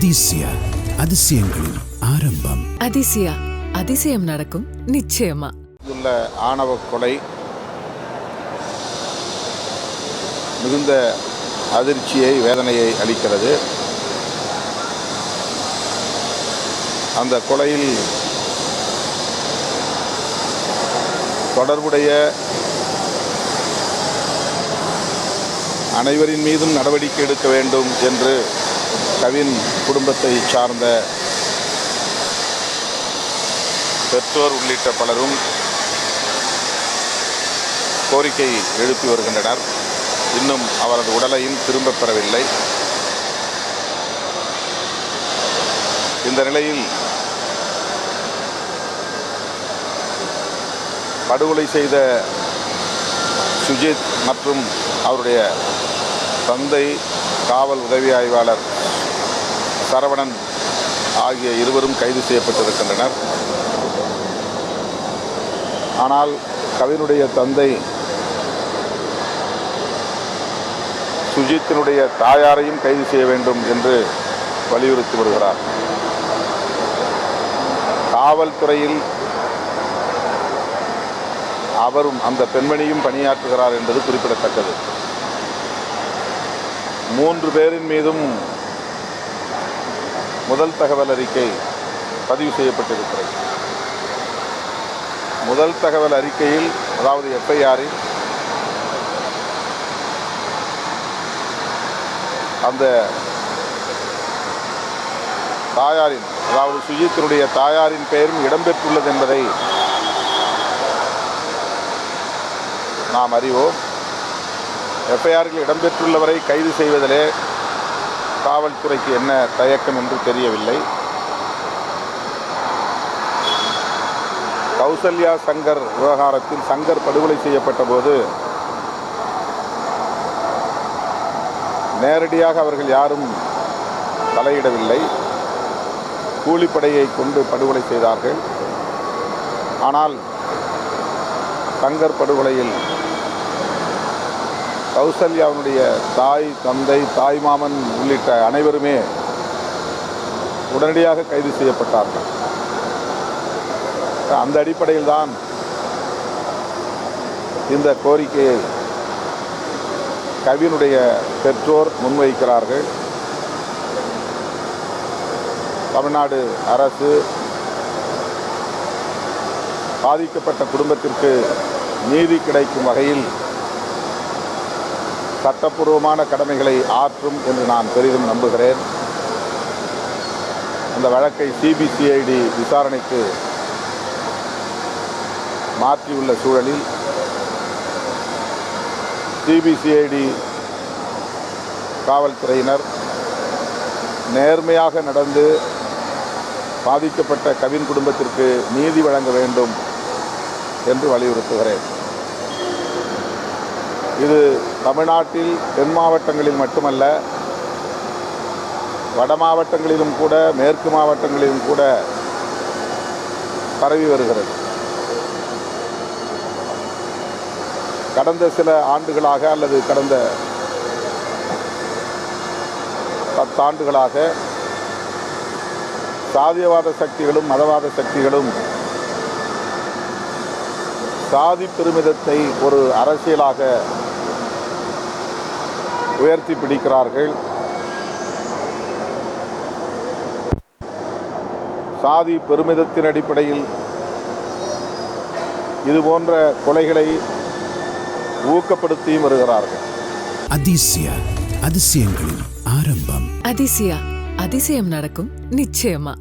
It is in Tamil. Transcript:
அதிசய அதிசயங்களின் ஆரம்பம். அதிசயம் நடக்கும் நிச்சயமா. உள்ள ஆணவ கொலை மிகுந்த அதிர்ச்சியை, வேதனையை அளிக்கிறது. அந்த கொலையில் தொடர்புடைய அனைவரின் மீதும் நடவடிக்கை எடுக்க வேண்டும் என்று கவின் குடும்பத்தை சார்ந்த பெற்றோர் உள்ளிட்ட பலரும் கோரிக்கை எழுப்பி வருகின்றனர். இன்னும் அவரது உடலையும் திரும்பப் பெறவில்லை. இந்த நிலையில் படுகொலை செய்த சுஜித் மற்றும் அவருடைய தந்தை காவல் உதவி ஆய்வாளர் சரவணன் ஆகிய இருவரும் கைது செய்யப்பட்டிருக்கின்றனர். ஆனால் கவினுடைய தந்தை சுஜித்தினுடைய தாயாரையும் கைது செய்ய வேண்டும் என்று வலியுறுத்தி வருகிறார். காவல்துறையில் அவரும் அந்த பெண்மணியும் பணியாற்றுகிறார் என்பது குறிப்பிடத்தக்கது. 3 பேரின் மீதும் முதல் தகவல் அறிக்கை பதிவு செய்யப்பட்டிருக்கிறது. முதல் தகவல் அறிக்கையில், அதாவது எஃப்ஐஆரில், அந்த தாயாரின், அதாவது சுஜித்தினுடைய தாயாரின் பெயரும் இடம்பெற்றுள்ளது என்பதை நாம் அறிவோம். எஃப்ஐஆரில் இடம்பெற்றுள்ளவரை கைது செய்வதிலே காவல்துறைக்கு என்ன தயக்கம் என்று தெரியவில்லை. கௌசல்யா சங்கர் விவகாரத்தில் சங்கர் படுகொலை செய்யப்பட்ட போது நேரடியாக அவர்கள் யாரும் தலையிடவில்லை. கூலிப்படையை கொண்டு படுகொலை செய்தார்கள். ஆனால் சங்கர் படுகொலையில் கௌசல்யாவுடைய தாய், தந்தை, தாய்மாமன் உள்ளிட்ட அனைவருமே உடனடியாக கைது செய்யப்பட்டார்கள். அந்த அடிப்படையில் தான் இந்த கோரிக்கையை கவினுடைய பெற்றோர் முன்வைக்கிறார்கள். தமிழ்நாடு அரசு பாதிக்கப்பட்ட குடும்பத்திற்கு நீதி கிடைக்கும் வகையில் சட்டப்பூர்வமான கடமைகளை ஆற்றும் என்று நான் பெரிதும் நம்புகிறேன். அந்த வழக்கை சிபிசிஐடி விசாரணைக்கு மாற்றியுள்ள சூழலில் சிபிசிஐடி காவல்துறையினர் நேர்மையாக நடந்து பாதிக்கப்பட்ட கவின் குடும்பத்திற்கு நீதி வழங்க வேண்டும் என்று வலியுறுத்துகிறேன். இது தமிழ்நாட்டில் தென் மாவட்டங்களில் மட்டுமல்ல, வட மாவட்டங்களிலும் கூட, மேற்கு மாவட்டங்களிலும் கூட பரவி வருகிறது. கடந்த சில ஆண்டுகளாக அல்லது கடந்த 10 ஆண்டுகளாக சாதியவாத சக்திகளும் மதவாத சக்திகளும் சாதி பெருமிதத்தை ஒரு அரசியலாக உயர்த்தி பிடிக்கிறார்கள். சாதி பெருமிதத்தின் அடிப்படையில் இதுபோன்ற கொலைகளை ஊக்கப்படுத்தியும் வருகிறார்கள். அதிசயங்களின் ஆரம்பம். அதிசயம் நடக்கும் நிச்சயமா.